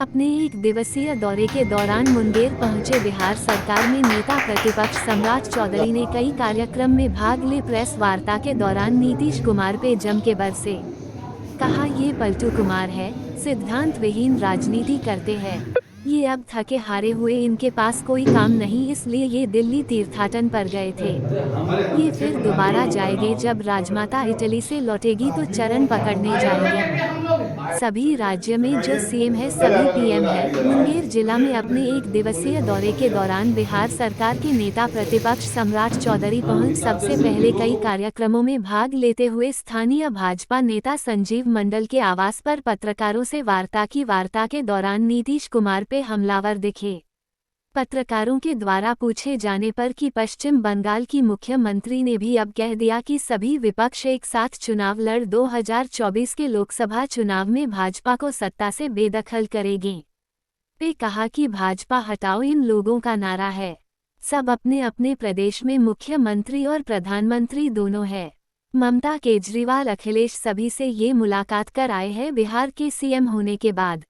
अपने एक दिवसीय दौरे के दौरान मुंगेर पहुंचे बिहार सरकार में नेता प्रतिपक्ष सम्राट चौधरी ने कई कार्यक्रम में भाग ले। प्रेस वार्ता के दौरान नीतीश कुमार पे जम के बरसे। कहा ये पलटू कुमार है, सिद्धांत विहीन राजनीति करते हैं। ये अब थके हारे हुए, इनके पास कोई काम नहीं, इसलिए ये दिल्ली तीर्थाटन पर गए थे। ये फिर दोबारा जाएंगे, जब राजमाता इटली से लौटेगी तो चरण पकड़ने जाएंगे। सभी राज्य में जो सीएम है सभी पीएम है। मुंगेर जिला में अपने एक दिवसीय दौरे के दौरान बिहार सरकार के नेता प्रतिपक्ष सम्राट चौधरी पहुंच सबसे पहले कई कार्यक्रमों में भाग लेते हुए स्थानीय भाजपा नेता संजीव मंडल के आवास पर पत्रकारों से वार्ता की। वार्ता के दौरान नीतीश कुमार पे हमलावर दिखे। पत्रकारों के द्वारा पूछे जाने पर कि पश्चिम बंगाल की मुख्यमंत्री ने भी अब कह दिया कि सभी विपक्ष एक साथ चुनाव लड़ 2024 के लोकसभा चुनाव में भाजपा को सत्ता से बेदखल करेगी। वे कहा कि भाजपा हटाओ इन लोगों का नारा है। सब अपने अपने प्रदेश में मुख्यमंत्री और प्रधानमंत्री दोनों है। ममता केजरीवाल अखिलेश सभी से ये मुलाकात कर आए हैं। बिहार के सीएम होने के बाद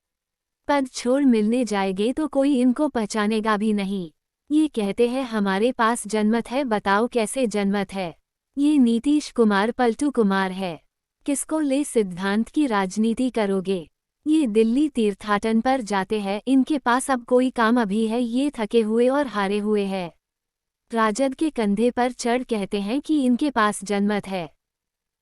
पद छोड़ मिलने जाएंगे तो कोई इनको पहचानेगा भी नहीं। ये कहते हैं हमारे पास जनमत है, बताओ कैसे जनमत है। ये नीतीश कुमार पलटू कुमार है। किसको ले सिद्धांत की राजनीति करोगे। ये दिल्ली तीर्थाटन पर जाते हैं, इनके पास अब कोई काम अभी है। ये थके हुए और हारे हुए हैं। राजद के कंधे पर चढ़ कहते हैं कि इनके पास जनमत है।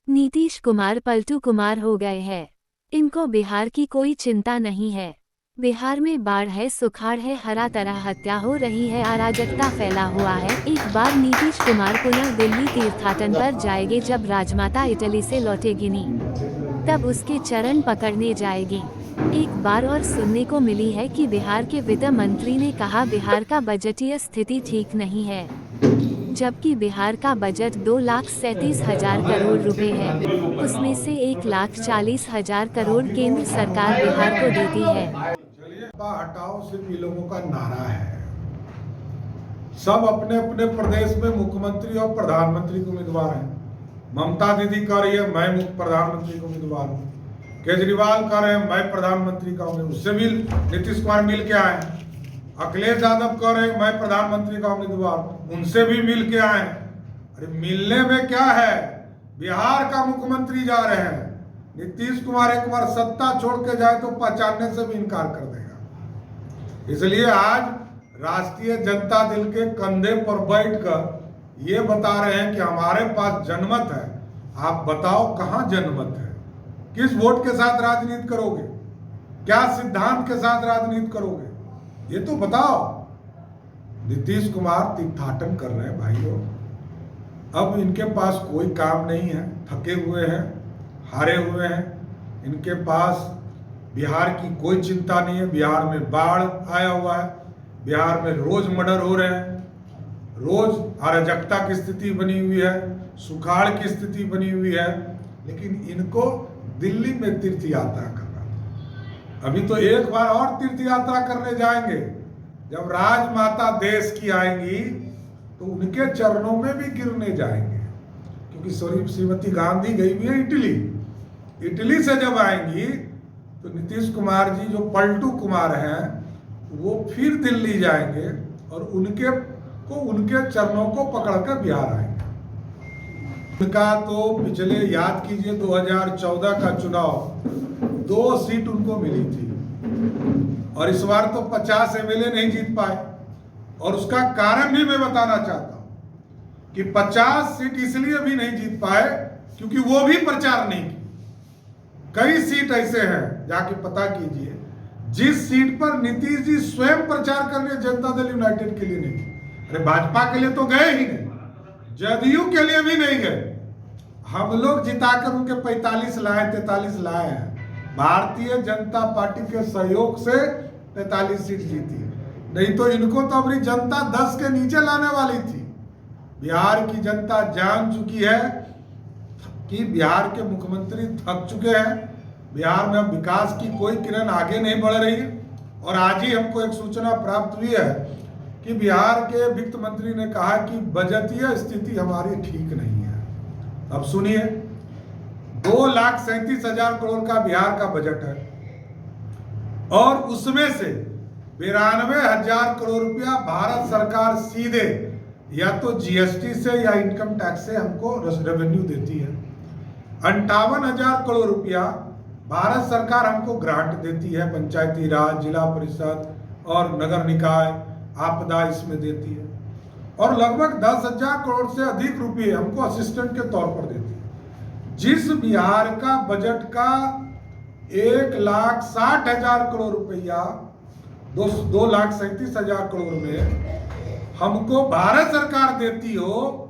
नीतीश कुमार पलटू कुमार हो गए हैं। इनको बिहार की कोई चिंता नहीं है। बिहार में बाढ़ है, सुखाड़ है, हर तरह हत्या हो रही है, अराजकता फैला हुआ है। एक बार नीतीश कुमार पुनः दिल्ली तीर्थाटन पर जाएंगे जब राजमाता इटली से लौटेगी, तब उसके चरण पकड़ने जाएगी। एक बार और सुनने को मिली है कि बिहार के वित्त मंत्री ने कहा बिहार का बजटीय स्थिति ठीक नहीं है, जबकि बिहार का बजट 2,37,000 करोड़ रुपए है। उसमें से 1,40,000 करोड़ केंद्र सरकार बिहार को देती है। हटाओ सिर्फ ये लोगों का नारा है। सब अपने अपने प्रदेश में मुख्यमंत्री और प्रधानमंत्री के उम्मीदवार हैं। ममता दीदी कह रही है मैं प्रधानमंत्री का उम्मीदवार हूँ, केजरीवाल कह रहे हैं मैं प्रधानमंत्री का उम्मीदवार, उससे भी नीतीश कुमार मिल के आए। अखिलेश यादव कह रहे हैं मैं प्रधानमंत्री का उम्मीदवार, उनसे भी मिल के आए। अरे मिलने में क्या है, बिहार का मुख्यमंत्री जा रहे हैं। नीतीश कुमार एक बार सत्ता छोड़ के जाए तो पहचानने से भी इनकार कर देगा। इसलिए आज राष्ट्रीय जनता दल के कंधे पर बैठकर ये बता रहे हैं कि हमारे पास जनमत है। आप बताओ कहां जनमत है, किस वोट के साथ राजनीति करोगे, क्या सिद्धांत के साथ राजनीति करोगे, ये तो बताओ। नीतीश कुमार तीर्थाटन कर रहे हैं भाइयों। अब इनके पास कोई काम नहीं है, थके हुए हैं, हारे हुए हैं। इनके पास बिहार की कोई चिंता नहीं है। बिहार में बाढ़ आया हुआ है, बिहार में रोज मर्डर हो रहे हैं, रोज अराजकता की स्थिति बनी हुई है, सुखाड़ की स्थिति बनी हुई है। लेकिन इनको दिल्ली में तीर्थ यात्रा करना, अभी तो एक बार और तीर्थ यात्रा करने जाएंगे। जब राजमाता देश की आएंगी तो उनके चरणों में भी गिरने जाएंगे, क्योंकि श्रीमती गांधी गई हुई है इटली। इटली से जब आएंगी तो नीतीश कुमार जी जो पलटू कुमार हैं वो फिर दिल्ली जाएंगे और उनके चरणों को पकड़कर बिहार आएंगे। उनका तो पिछले याद कीजिए 2014 का चुनाव 2 सीट उनको मिली थी और इस बार तो 50 एमएलए नहीं जीत पाए। और उसका कारण भी मैं बताना चाहता हूं कि 50 सीट इसलिए भी नहीं जीत पाए क्योंकि वो भी प्रचार नहीं की। कई सीट ऐसे हैं, जाके पता कीजिए, जिस सीट पर नीतीश जी स्वयं प्रचार करने जनता दल यूनाइटेड के लिए नहीं गए। अरे भाजपा के लिए तो गए ही नहीं, जदयू के लिए भी नहीं गए। हम लोग जिताकर उनके 45 लाए, 43 लाए हैं। भारतीय जनता पार्टी के सहयोग से 43 सीट जीती है। नहीं तो इनको तो अपनी जनता 10 के नीचे लाने वाली थी। बिहार की जनता जान चुकी है कि बिहार के मुख्यमंत्री थक चुके हैं। बिहार में अब विकास की कोई किरण आगे नहीं बढ़ रही। और आज ही हमको एक सूचना प्राप्त हुई है कि बिहार के वित्त मंत्री ने कहा कि बजटीय स्थिति हमारी ठीक नहीं है। अब सुनिए, 2,37,000 करोड़ का बिहार का बजट है। और उसमें से 92,000 करोड़ रुपया भारत सरकार सीधे या तो जीएसटी से या इनकम टैक्स से हमको रेवेन्यू देती है। 58,000 करोड़ रुपया भारत सरकार हमको ग्रांट देती है, पंचायती राज, जिला परिषद और नगर निकाय आपदा इसमें देती है। और लगभग 10,000 करोड़ से अधिक रुपये हमको असिस्टेंट के तौर पर देती है। जिस बिहार का बजट का 1,60,000 करोड़ रुपया 2,37,000 करोड़ में हमको भारत सरकार देती हो,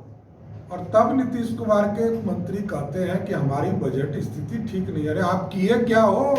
और तब नीतीश कुमार के मंत्री कहते हैं कि हमारी बजट स्थिति ठीक नहीं है। अरे आप किए क्या हो?